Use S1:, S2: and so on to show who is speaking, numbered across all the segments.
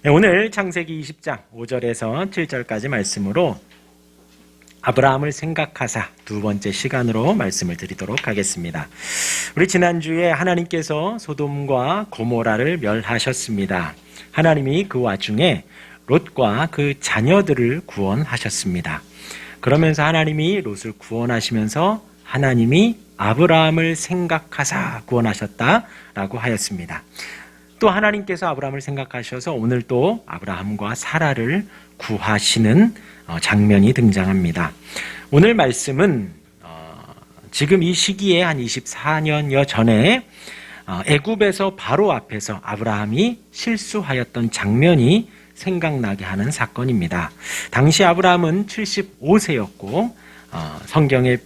S1: 오늘 창세기 20장 5절에서 7절까지 말씀으로 아브라함을 생각하사 두 번째 시간으로 말씀을 드리도록 하겠습니다. 우리 지난주에 하나님께서 소돔과 고모라를 멸하셨습니다. 하나님이 그 와중에 롯과 그 자녀들을 구원하셨습니다. 그러면서 하나님이 롯을 구원하시면서 하나님이 아브라함을 생각하사 구원하셨다라고 하였습니다. 또 하나님께서 아브라함을 생각하셔서 오늘 또 아브라함과 사라를 구하시는 장면이 등장합니다. 오늘 말씀은 지금 이 시기에 한 24년여 전에 애굽에서 바로 앞에서 아브라함이 실수하였던 장면이 생각나게 하는 사건입니다. 당시 아브라함은 75세였고 성경에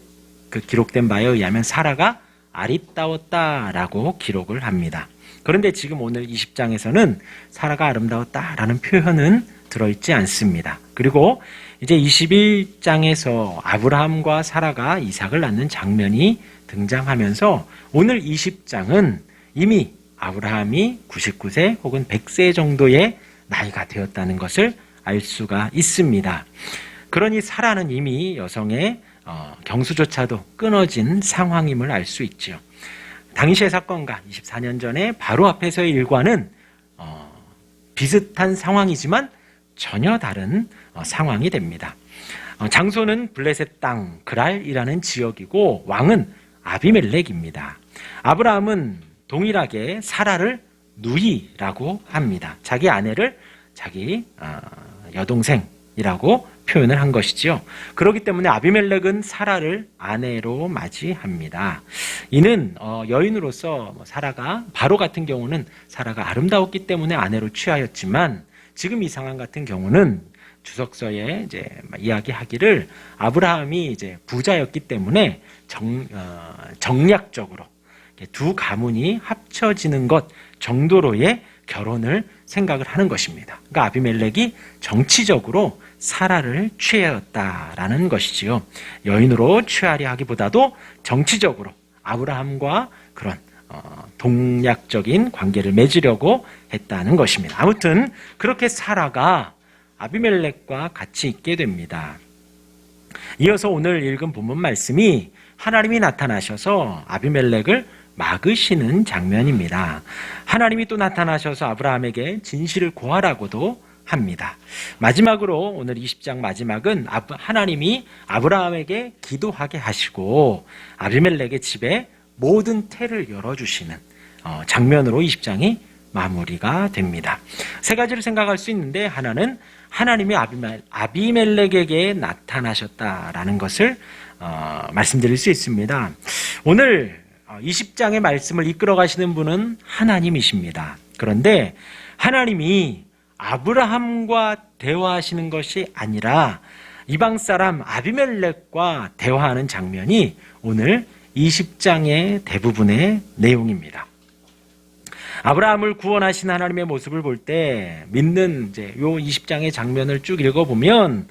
S1: 그 기록된 바에 의하면 사라가 아리따웠다라고 기록을 합니다. 그런데 지금 오늘 20장에서는 사라가 아름다웠다라는 표현은 들어있지 않습니다. 그리고 이제 21장에서 아브라함과 사라가 이삭을 낳는 장면이 등장하면서 오늘 20장은 이미 아브라함이 99세 혹은 100세 정도의 나이가 되었다는 것을 알 수가 있습니다. 그러니 사라는 이미 여성의 경수조차도 끊어진 상황임을 알 수 있죠. 당시의 사건과 24년 전에 바로 앞에서의 일과는 비슷한 상황이지만 전혀 다른 상황이 됩니다. 장소는 블레셋 땅 그랄이라는 지역이고 왕은 아비멜렉입니다. 아브라함은 동일하게 사라를 누이라고 합니다. 자기 아내를 자기 여동생이라고 표현을 한 것이지요. 그렇기 때문에 아비멜렉은 사라를 아내로 맞이합니다. 이는 여인으로서 사라가 바로 같은 경우는 사라가 아름다웠기 때문에 아내로 취하였지만 지금 이 상황 같은 경우는 주석서에 이제 이야기하기를 아브라함이 이제 부자였기 때문에 정략적으로 두 가문이 합쳐지는 것 정도로의 결혼을 생각을 하는 것입니다. 그러니까 아비멜렉이 정치적으로 사라를 취하였다라는 것이지요. 여인으로 취하려 하기보다도 정치적으로 아브라함과 그런 동략적인 관계를 맺으려고 했다는 것입니다. 아무튼 그렇게 사라가 아비멜렉과 같이 있게 됩니다. 이어서 오늘 읽은 본문 말씀이 하나님이 나타나셔서 아비멜렉을 막으시는 장면입니다. 하나님이 또 나타나셔서 아브라함에게 진실을 고하라고도 합니다. 마지막으로 오늘 20장 마지막은 하나님이 아브라함에게 기도하게 하시고 아비멜렉의 집에 모든 태를 열어주시는 장면으로 20장이 마무리가 됩니다. 세 가지를 생각할 수 있는데 하나는 하나님이 아비멜렉에게 나타나셨다라는 것을 말씀드릴 수 있습니다. 오늘 20장의 말씀을 이끌어 가시는 분은 하나님이십니다. 그런데 하나님이 아브라함과 대화하시는 것이 아니라 이방 사람 아비멜렉과 대화하는 장면이 오늘 20장의 대부분의 내용입니다. 아브라함을 구원하신 하나님의 모습을 볼 때 믿는 이제 요 20장의 장면을 쭉 읽어보면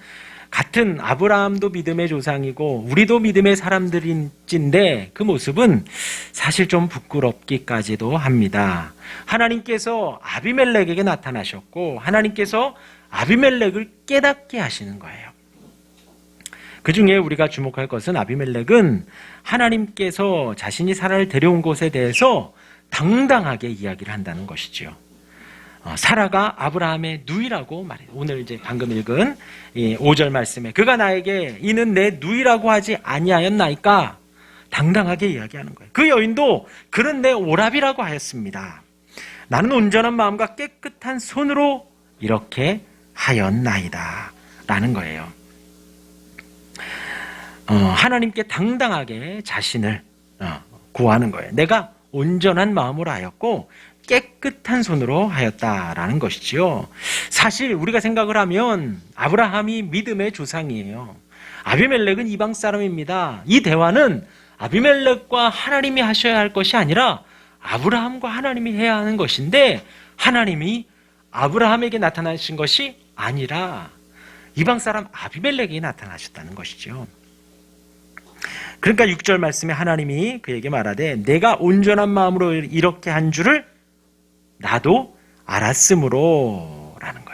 S1: 같은 아브라함도 믿음의 조상이고 우리도 믿음의 사람들인데 그 모습은 사실 좀 부끄럽기까지도 합니다. 하나님께서 아비멜렉에게 나타나셨고 하나님께서 아비멜렉을 깨닫게 하시는 거예요. 그 중에 우리가 주목할 것은 아비멜렉은 하나님께서 자신이 사라를 데려온 곳에 대해서 당당하게 이야기를 한다는 것이지요. 사라가 아브라함의 누이라고 말해요. 오늘 이제 방금 읽은 5절 말씀에 그가 나에게 이는 내 누이라고 하지 아니하였나이까 당당하게 이야기하는 거예요. 그 여인도 그는 내 오랍이라고 하였습니다. 나는 온전한 마음과 깨끗한 손으로 이렇게 하였나이다 라는 거예요. 하나님께 당당하게 자신을 고하는 거예요. 내가 온전한 마음으로 하였고 깨끗한 손으로 하였다라는 것이지요. 사실 우리가 생각을 하면 아브라함이 믿음의 조상이에요. 아비멜렉은 이방 사람입니다. 이 대화는 아비멜렉과 하나님이 하셔야 할 것이 아니라 아브라함과 하나님이 해야 하는 것인데 하나님이 아브라함에게 나타나신 것이 아니라 이방 사람 아비멜렉에게 나타나셨다는 것이죠. 그러니까 6절 말씀에 하나님이 그에게 말하되 내가 온전한 마음으로 이렇게 한 줄을 나도 알았으므로 라는 거예요.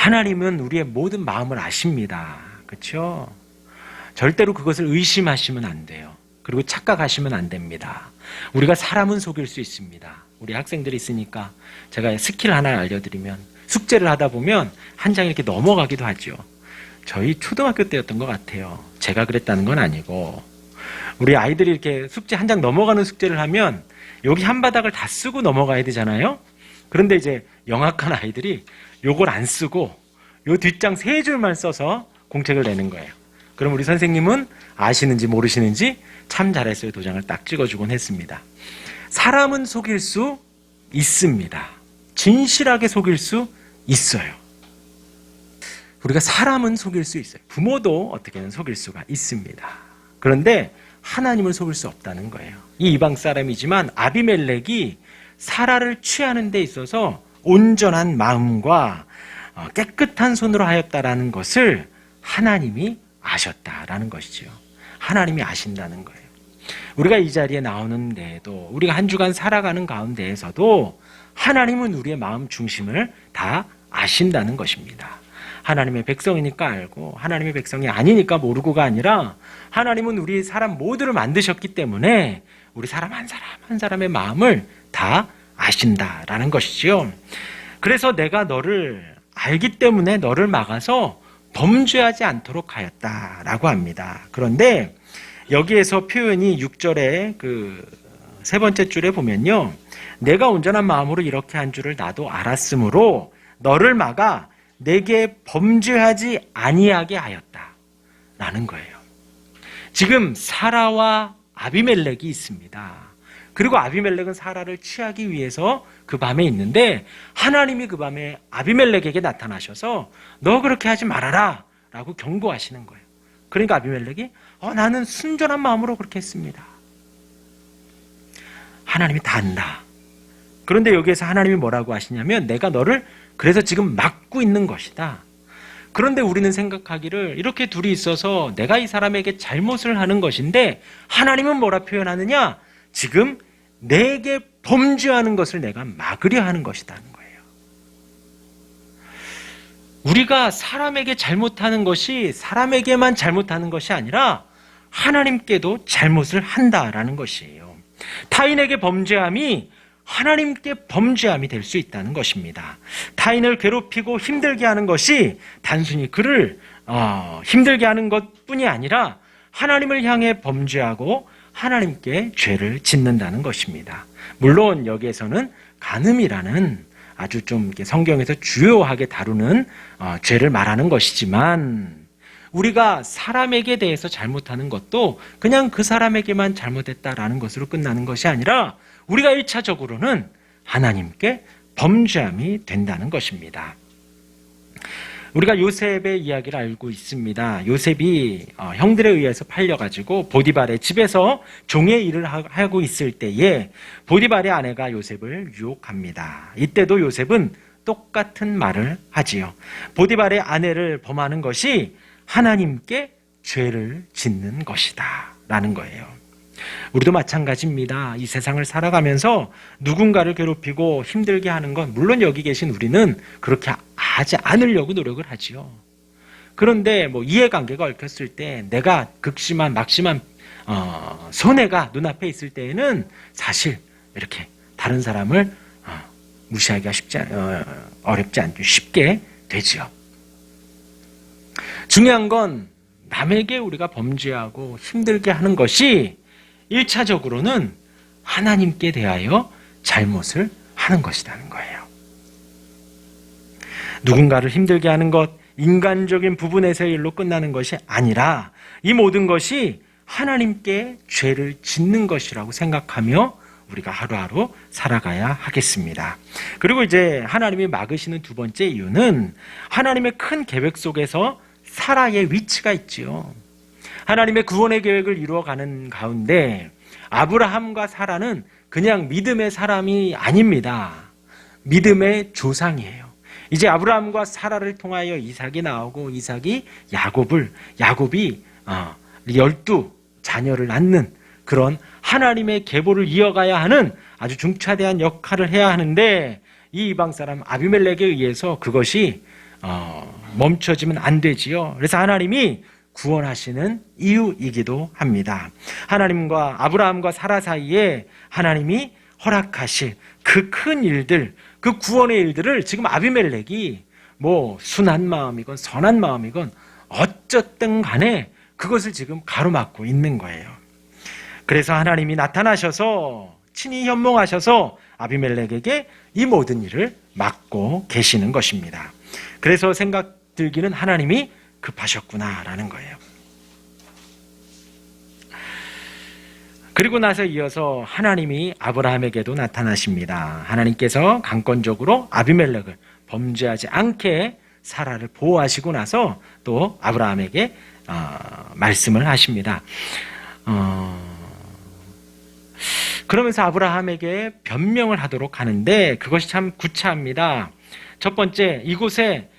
S1: 하나님은 우리의 모든 마음을 아십니다. 그렇죠? 절대로 그것을 의심하시면 안 돼요. 그리고 착각하시면 안 됩니다. 우리가 사람은 속일 수 있습니다. 우리 학생들이 있으니까 제가 스킬 하나 알려드리면, 숙제를 하다 보면 한 장 이렇게 넘어가기도 하죠. 저희 초등학교 때였던 것 같아요. 제가 그랬다는 건 아니고, 우리 아이들이 이렇게 숙제 한 장 넘어가는 숙제를 하면 여기 한 바닥을 다 쓰고 넘어가야 되잖아요. 그런데 이제 영악한 아이들이 요걸 안 쓰고 요 뒷장 3줄만 써서 공책을 내는 거예요. 그럼 우리 선생님은 아시는지 모르시는지 참 잘했어요. 도장을 딱 찍어주곤 했습니다. 사람은 속일 수 있습니다. 진실하게 속일 수 있어요. 우리가 사람은 속일 수 있어요. 부모도 어떻게든 속일 수가 있습니다. 그런데 하나님을 속일 수 없다는 거예요. 이 이방 사람이지만 아비멜렉이 사라를 취하는 데 있어서 온전한 마음과 깨끗한 손으로 하였다라는 것을 하나님이 아셨다라는 것이죠. 하나님이 아신다는 거예요. 우리가 이 자리에 나오는 데에도, 우리가 한 주간 살아가는 가운데에서도 하나님은 우리의 마음 중심을 다 아신다는 것입니다. 하나님의 백성이니까 알고 하나님의 백성이 아니니까 모르고가 아니라, 하나님은 우리 사람 모두를 만드셨기 때문에 우리 사람 한 사람 한 사람의 마음을 다 아신다라는 것이지요. 그래서 내가 너를 알기 때문에 너를 막아서 범죄하지 않도록 하였다라고 합니다. 그런데 여기에서 표현이 6절에 그 3번째 줄에 보면요, 내가 온전한 마음으로 이렇게 한 줄을 나도 알았으므로 너를 막아 내게 범죄하지 아니하게 하였다라는 거예요. 지금 사라와 아비멜렉이 있습니다. 그리고 아비멜렉은 사라를 취하기 위해서 그 밤에 있는데, 하나님이 그 밤에 아비멜렉에게 나타나셔서 너 그렇게 하지 말아라 라고 경고하시는 거예요. 그러니까 아비멜렉이 나는 순전한 마음으로 그렇게 했습니다. 하나님이 다 안다. 그런데 여기에서 하나님이 뭐라고 하시냐면, 내가 너를 그래서 지금 막고 있는 것이다. 그런데 우리는 생각하기를 이렇게 둘이 있어서 내가 이 사람에게 잘못을 하는 것인데, 하나님은 뭐라 표현하느냐? 지금 내게 범죄하는 것을 내가 막으려 하는 것이라는 거예요. 우리가 사람에게 잘못하는 것이 사람에게만 잘못하는 것이 아니라 하나님께도 잘못을 한다라는 것이에요. 타인에게 범죄함이 하나님께 범죄함이 될 수 있다는 것입니다. 타인을 괴롭히고 힘들게 하는 것이 단순히 그를 힘들게 하는 것뿐이 아니라 하나님을 향해 범죄하고 하나님께 죄를 짓는다는 것입니다. 물론 여기에서는 간음이라는 아주 좀 성경에서 주요하게 다루는 죄를 말하는 것이지만, 우리가 사람에게 대해서 잘못하는 것도 그냥 그 사람에게만 잘못했다라는 것으로 끝나는 것이 아니라 우리가 1차적으로는 하나님께 범죄함이 된다는 것입니다. 우리가 요셉의 이야기를 알고 있습니다. 요셉이 형들에 의해서 팔려가지고 보디발의 집에서 종의 일을 하고 있을 때에 보디발의 아내가 요셉을 유혹합니다. 이때도 요셉은 똑같은 말을 하지요. 보디발의 아내를 범하는 것이 하나님께 죄를 짓는 것이다 라는 거예요. 우리도 마찬가지입니다. 이 세상을 살아가면서 누군가를 괴롭히고 힘들게 하는 건, 물론 여기 계신 우리는 그렇게 하지 않으려고 노력을 하지요. 그런데 이해관계가 얽혔을 때 내가 막심한 손해가 눈앞에 있을 때에는 사실 이렇게 다른 사람을 무시하기가 어렵지 않고 쉽게 되지요. 중요한 건 남에게 우리가 범죄하고 힘들게 하는 것이 1차적으로는 하나님께 대하여 잘못을 하는 것이라는 거예요. 누군가를 힘들게 하는 것, 인간적인 부분에서의 일로 끝나는 것이 아니라 이 모든 것이 하나님께 죄를 짓는 것이라고 생각하며 우리가 하루하루 살아가야 하겠습니다. 그리고 이제 하나님이 막으시는 두 번째 이유는 하나님의 큰 계획 속에서 사라의 위치가 있지요. 하나님의 구원의 계획을 이루어가는 가운데 아브라함과 사라는 그냥 믿음의 사람이 아닙니다. 믿음의 조상이에요. 이제 아브라함과 사라를 통하여 이삭이 나오고, 이삭이 야곱이 12 자녀를 낳는 그런 하나님의 계보를 이어가야 하는 아주 중차대한 역할을 해야 하는데, 이 이방 사람 아비멜렉에 의해서 그것이 멈춰지면 안 되지요. 그래서 하나님이 구원하시는 이유이기도 합니다. 하나님과 아브라함과 사라 사이에 하나님이 허락하실 그 큰 일들, 그 구원의 일들을 지금 아비멜렉이 뭐 순한 마음이건 선한 마음이건 어쨌든 간에 그것을 지금 가로막고 있는 거예요. 그래서 하나님이 나타나셔서 친히 현몽하셔서 아비멜렉에게 이 모든 일을 막고 계시는 것입니다. 그래서 생각 들기는 하나님이 급하셨구나라는 거예요. 그리고 나서 이어서 하나님이 아브라함에게도 나타나십니다. 하나님께서 강권적으로 아비멜렉을 범죄하지 않게 사라를 보호하시고 나서 또 아브라함에게 말씀을 하십니다. 그러면서 아브라함에게 변명을 하도록 하는데 그것이 참 구차합니다. 첫 번째, 이곳에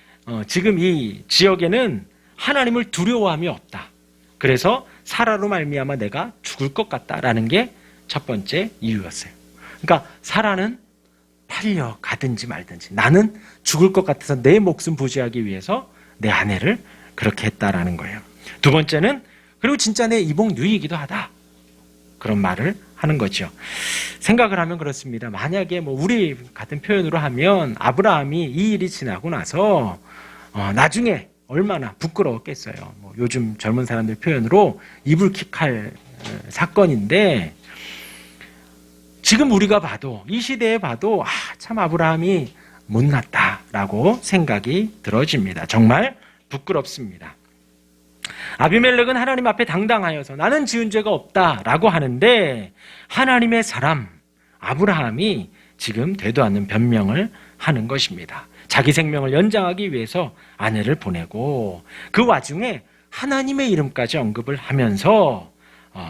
S1: 지금 이 지역에는 하나님을 두려워함이 없다. 그래서 사라로 말미암아 내가 죽을 것 같다라는 게 첫 번째 이유였어요. 그러니까 사라는 팔려가든지 말든지 나는 죽을 것 같아서 내 목숨 부지하기 위해서 내 아내를 그렇게 했다라는 거예요. 두 번째는 그리고 진짜 내 이복 누이이기도 하다. 그런 말을 하는 거죠. 생각을 하면 그렇습니다. 만약에 뭐 우리 같은 표현으로 하면 아브라함이 이 일이 지나고 나서 나중에 얼마나 부끄러웠겠어요. 뭐 요즘 젊은 사람들 표현으로 이불킥할 사건인데 지금 우리가 봐도 이 시대에 봐도 참 아브라함이 못났다라고 생각이 들어집니다. 정말 부끄럽습니다. 아비멜렉은 하나님 앞에 당당하여서 나는 지은 죄가 없다라고 하는데 하나님의 사람 아브라함이 지금 되도 않는 변명을 하는 것입니다. 자기 생명을 연장하기 위해서 아내를 보내고 그 와중에 하나님의 이름까지 언급을 하면서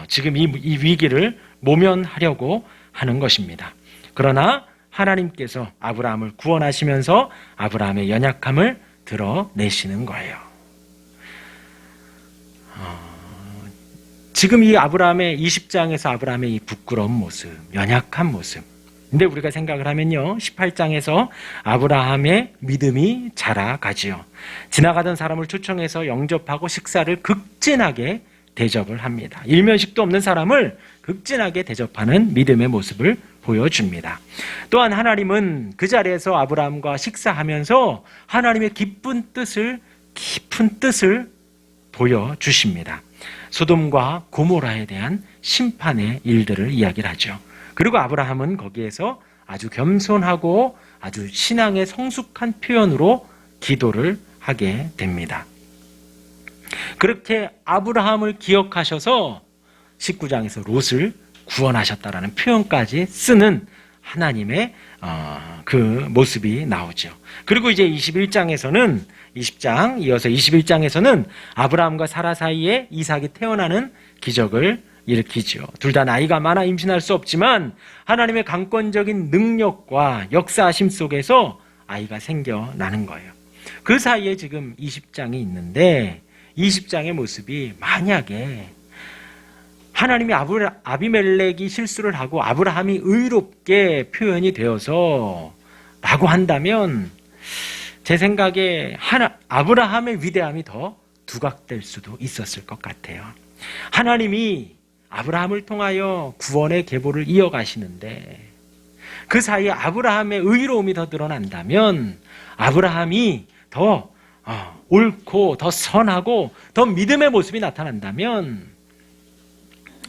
S1: 지금 이 위기를 모면하려고 하는 것입니다. 그러나 하나님께서 아브라함을 구원하시면서 아브라함의 연약함을 드러내시는 거예요. 지금 이 아브라함의 20장에서 아브라함의 이 부끄러운 모습, 연약한 모습. 근데 우리가 생각을 하면요. 18장에서 아브라함의 믿음이 자라가지요. 지나가던 사람을 초청해서 영접하고 식사를 극진하게 대접을 합니다. 일면식도 없는 사람을 극진하게 대접하는 믿음의 모습을 보여줍니다. 또한 하나님은 그 자리에서 아브라함과 식사하면서 하나님의 깊은 뜻을 보여주십니다. 소돔과 고모라에 대한 심판의 일들을 이야기를 하죠. 그리고 아브라함은 거기에서 아주 겸손하고 아주 신앙의 성숙한 표현으로 기도를 하게 됩니다. 그렇게 아브라함을 기억하셔서 19장에서 롯을 구원하셨다라는 표현까지 쓰는 하나님의 그 모습이 나오죠. 그리고 이제 21장에서는 20장 이어서 21장에서는 아브라함과 사라 사이에 이삭이 태어나는 기적을 일으키죠. 둘 다 나이가 많아 임신할 수 없지만 하나님의 강권적인 능력과 역사하심 속에서 아이가 생겨나는 거예요. 그 사이에 지금 20장이 있는데 20장의 모습이 만약에 하나님이 아비멜렉이 실수를 하고 아브라함이 의롭게 표현이 되어서 라고 한다면 제 생각에 아브라함의 위대함이 더 두각될 수도 있었을 것 같아요. 하나님이 아브라함을 통하여 구원의 계보를 이어가시는데 그 사이에 아브라함의 의로움이 더 드러난다면 아브라함이 더 옳고 더 선하고 더 믿음의 모습이 나타난다면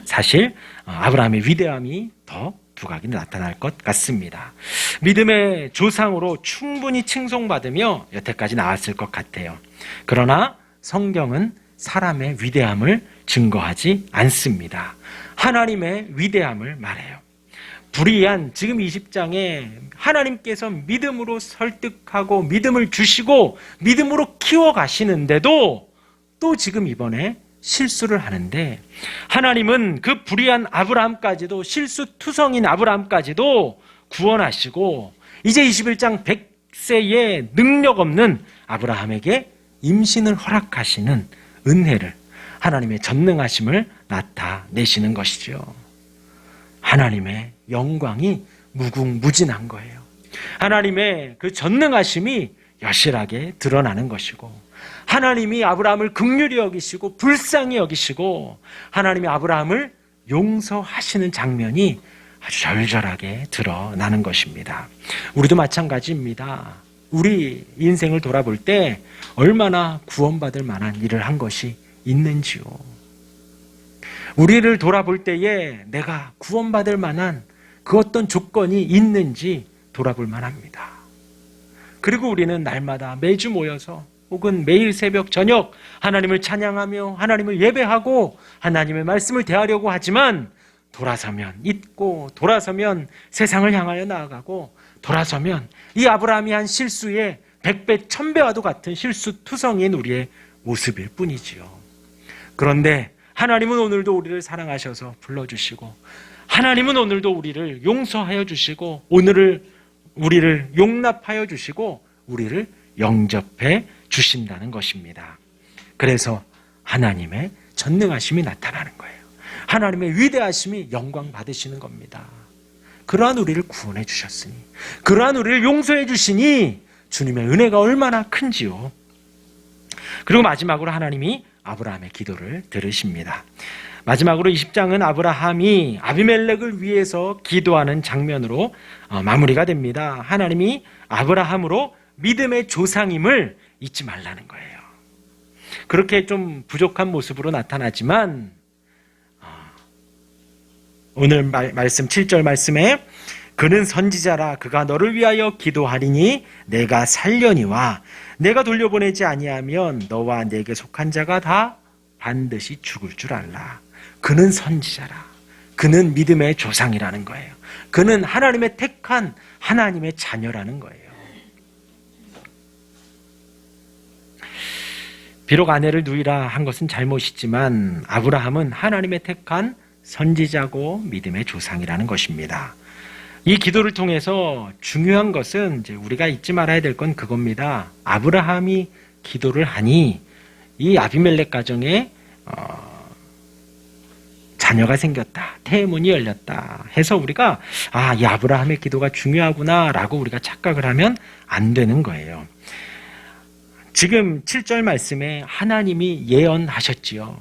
S1: 사실 아브라함의 위대함이 더 두각이 나타날 것 같습니다. 믿음의 조상으로 충분히 칭송받으며 여태까지 나왔을 것 같아요. 그러나 성경은 사람의 위대함을 증거하지 않습니다. 하나님의 위대함을 말해요. 불의한 지금 20장에 하나님께서 믿음으로 설득하고 믿음을 주시고 믿음으로 키워가시는데도 또 지금 이번에 실수를 하는데 하나님은 그 불의한 아브라함까지도 실수투성인 아브라함까지도 구원하시고 이제 21장 100세의 능력 없는 아브라함에게 임신을 허락하시는 은혜를 하나님의 전능하심을 나타내시는 것이죠. 하나님의 영광이 무궁무진한 거예요. 하나님의 그 전능하심이 여실하게 드러나는 것이고, 하나님이 아브라함을 긍휼히 여기시고 불쌍히 여기시고 하나님이 아브라함을 용서하시는 장면이 아주 절절하게 드러나는 것입니다. 우리도 마찬가지입니다. 우리 인생을 돌아볼 때 얼마나 구원받을 만한 일을 한 것이 있는지요. 우리를 돌아볼 때에 내가 구원받을 만한 그 어떤 조건이 있는지 돌아볼 만합니다. 그리고 우리는 날마다 매주 모여서 혹은 매일 새벽 저녁 하나님을 찬양하며 하나님을 예배하고 하나님의 말씀을 대하려고 하지만 돌아서면 잊고 돌아서면 세상을 향하여 나아가고 돌아서면 이 아브라함이 한 실수에 100배 1000배와도 같은 실수투성이인 우리의 모습일 뿐이지요. 그런데 하나님은 오늘도 우리를 사랑하셔서 불러주시고 하나님은 오늘도 우리를 용서하여 주시고 오늘을 우리를 용납하여 주시고 우리를 영접해 주신다는 것입니다. 그래서 하나님의 전능하심이 나타나는 거예요. 하나님의 위대하심이 영광 받으시는 겁니다. 그러한 우리를 구원해 주셨으니, 그러한 우리를 용서해 주시니 주님의 은혜가 얼마나 큰지요. 그리고 마지막으로 하나님이 아브라함의 기도를 들으십니다. 마지막으로 20장은 아브라함이 아비멜렉을 위해서 기도하는 장면으로 마무리가 됩니다. 하나님이 아브라함으로 믿음의 조상임을 잊지 말라는 거예요. 그렇게 좀 부족한 모습으로 나타나지만 오늘 말씀 7절 말씀에 그는 선지자라 그가 너를 위하여 기도하리니 내가 살려니와 내가 돌려보내지 아니하면 너와 내게 속한 자가 다 반드시 죽을 줄 알라. 그는 선지자라. 그는 믿음의 조상이라는 거예요. 그는 하나님의 택한 하나님의 자녀라는 거예요. 비록 아내를 누이라 한 것은 잘못이지만 아브라함은 하나님의 택한 선지자고 믿음의 조상이라는 것입니다. 이 기도를 통해서 중요한 것은 이제 우리가 잊지 말아야 될 건 그겁니다. 아브라함이 기도를 하니 이 아비멜렉 가정에 자녀가 생겼다, 태문이 열렸다 해서 우리가 이 아브라함의 기도가 중요하구나라고 우리가 착각을 하면 안 되는 거예요. 지금 7절 말씀에 하나님이 예언하셨지요.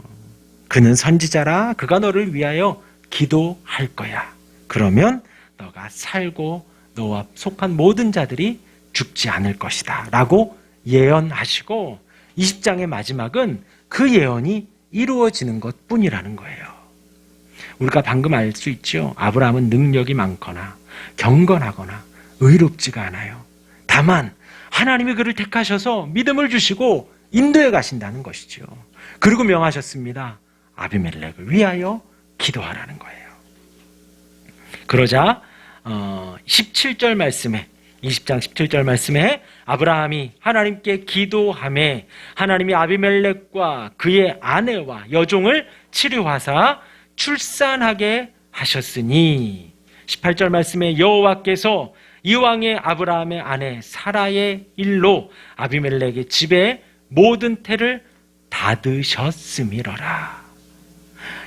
S1: 그는 선지자라 그가 너를 위하여 기도할 거야. 그러면 너가 살고 너와 속한 모든 자들이 죽지 않을 것이다 라고 예언하시고 20장의 마지막은 그 예언이 이루어지는 것뿐이라는 거예요. 우리가 방금 알 수 있죠. 아브라함은 능력이 많거나 경건하거나 의롭지가 않아요. 다만 하나님이 그를 택하셔서 믿음을 주시고 인도해 가신다는 것이죠. 그리고 명하셨습니다. 아비멜렉을 위하여 기도하라는 거예요. 그러자 17절 말씀에 20장 17절 말씀에 아브라함이 하나님께 기도하매 하나님이 아비멜렉과 그의 아내와 여종을 치료하사 출산하게 하셨으니 18절 말씀에 여호와께서 이왕의 아브라함의 아내 사라의 일로 아비멜렉의 집에 모든 태를 닫으셨음이러라.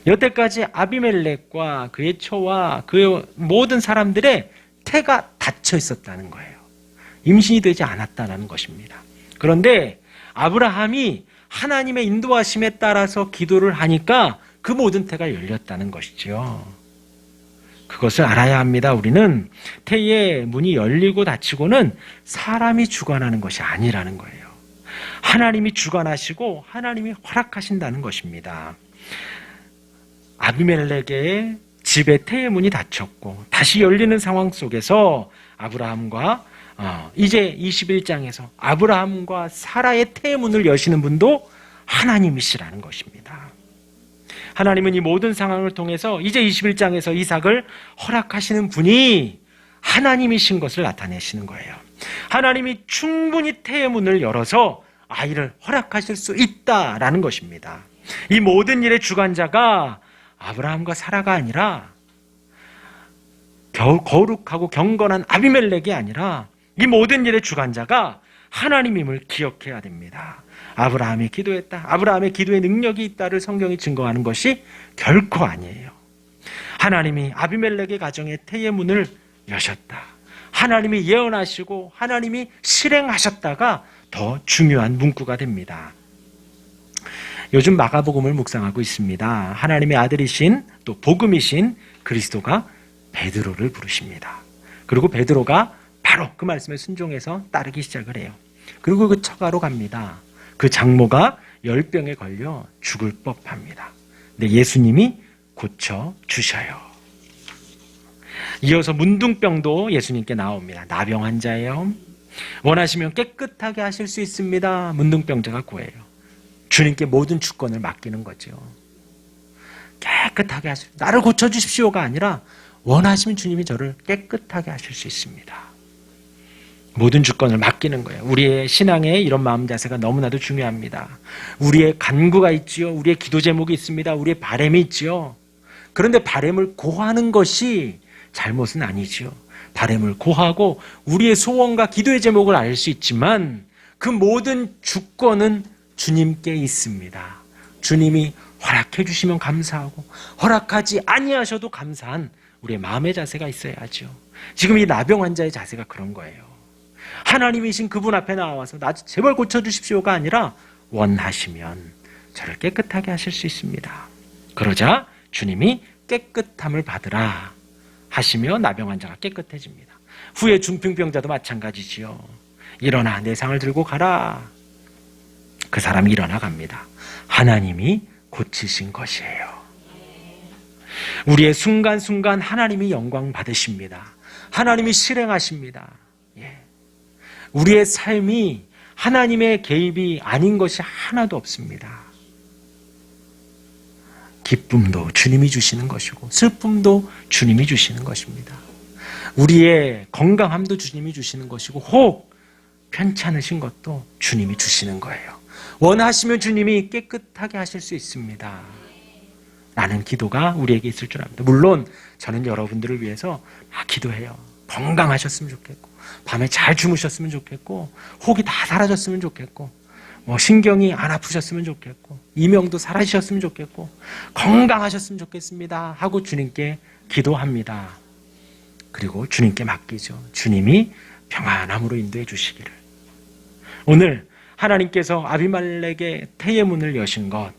S1: 여태까지 아비멜렉과 그의 처와 그의 모든 사람들의 태가 닫혀 있었다는 거예요. 임신이 되지 않았다는 것입니다. 그런데 아브라함이 하나님의 인도하심에 따라서 기도를 하니까 그 모든 태가 열렸다는 것이죠. 그것을 알아야 합니다. 우리는 태의 문이 열리고 닫히고는 사람이 주관하는 것이 아니라는 거예요. 하나님이 주관하시고 하나님이 허락하신다는 것입니다. 아비멜렉의 집에 태의 문이 닫혔고 다시 열리는 상황 속에서 아브라함과 이제 21장에서 아브라함과 사라의 태의 문을 여시는 분도 하나님이시라는 것입니다. 하나님은 이 모든 상황을 통해서 이제 21장에서 이삭을 허락하시는 분이 하나님이신 것을 나타내시는 거예요. 하나님이 충분히 태의 문을 열어서 아이를 허락하실 수 있다라는 것입니다. 이 모든 일의 주관자가 아브라함과 사라가 아니라 거룩하고 경건한 아비멜렉이 아니라 이 모든 일의 주관자가 하나님임을 기억해야 됩니다. 아브라함이 기도했다. 아브라함의 기도에 능력이 있다를 성경이 증거하는 것이 결코 아니에요. 하나님이 아비멜렉의 가정에 태의 문을 여셨다. 하나님이 예언하시고 하나님이 실행하셨다가 더 중요한 문구가 됩니다. 요즘 마가복음을 묵상하고 있습니다. 하나님의 아들이신 또 복음이신 그리스도가 베드로를 부르십니다. 그리고 베드로가 바로 그 말씀에 순종해서 따르기 시작을 해요. 그리고 그 처가로 갑니다. 그 장모가 열병에 걸려 죽을 법합니다. 근데 예수님이 고쳐 주셔요. 이어서 문둥병도 예수님께 나옵니다. 나병 환자예요. 원하시면 깨끗하게 하실 수 있습니다. 문둥병자가 구해요. 주님께 모든 주권을 맡기는 거죠. 깨끗하게 하실, 나를 고쳐주십시오가 아니라 원하시면 주님이 저를 깨끗하게 하실 수 있습니다. 모든 주권을 맡기는 거예요. 우리의 신앙에 이런 마음 자세가 너무나도 중요합니다. 우리의 간구가 있지요. 우리의 기도 제목이 있습니다. 우리의 바람이 있지요. 그런데 바람을 고하는 것이 잘못은 아니지요. 바람을 고하고 우리의 소원과 기도의 제목을 알 수 있지만 그 모든 주권은 주님께 있습니다. 주님이 허락해 주시면 감사하고 허락하지 아니하셔도 감사한 우리의 마음의 자세가 있어야죠. 지금 이 나병 환자의 자세가 그런 거예요. 하나님이신 그분 앞에 나와서 나 제발 고쳐주십시오가 아니라 원하시면 저를 깨끗하게 하실 수 있습니다. 그러자 주님이 깨끗함을 받으라 하시며 나병 환자가 깨끗해집니다. 후에 중풍병자도 마찬가지지요. 일어나 내 상을 들고 가라. 그 사람이 일어나 갑니다. 하나님이 고치신 것이에요. 우리의 순간순간 하나님이 영광 받으십니다. 하나님이 실행하십니다. 우리의 삶이 하나님의 개입이 아닌 것이 하나도 없습니다. 기쁨도 주님이 주시는 것이고 슬픔도 주님이 주시는 것입니다. 우리의 건강함도 주님이 주시는 것이고 혹 편찮으신 것도 주님이 주시는 거예요. 원하시면 주님이 깨끗하게 하실 수 있습니다. 라는 기도가 우리에게 있을 줄 압니다. 물론 저는 여러분들을 위해서 막 기도해요. 건강하셨으면 좋겠고 밤에 잘 주무셨으면 좋겠고 혹이 다 사라졌으면 좋겠고 신경이 안 아프셨으면 좋겠고 이명도 사라지셨으면 좋겠고 건강하셨으면 좋겠습니다 하고 주님께 기도합니다. 그리고 주님께 맡기죠. 주님이 평안함으로 인도해 주시기를. 오늘 하나님께서 아비멜렉의 태의 문을 여신 것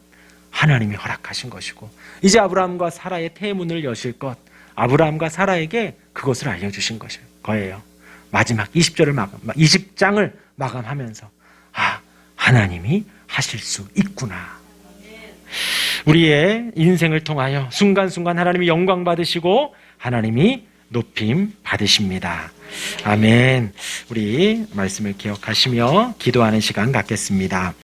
S1: 하나님이 허락하신 것이고 이제 아브라함과 사라의 태의 문을 여실 것 아브라함과 사라에게 그것을 알려주신 거예요. 마지막 20장을 마감하면서 하나님이 하실 수 있구나. 우리의 인생을 통하여 순간순간 하나님이 영광 받으시고 하나님이 높임 받으십니다. 아멘. 우리 말씀을 기억하시며 기도하는 시간 갖겠습니다.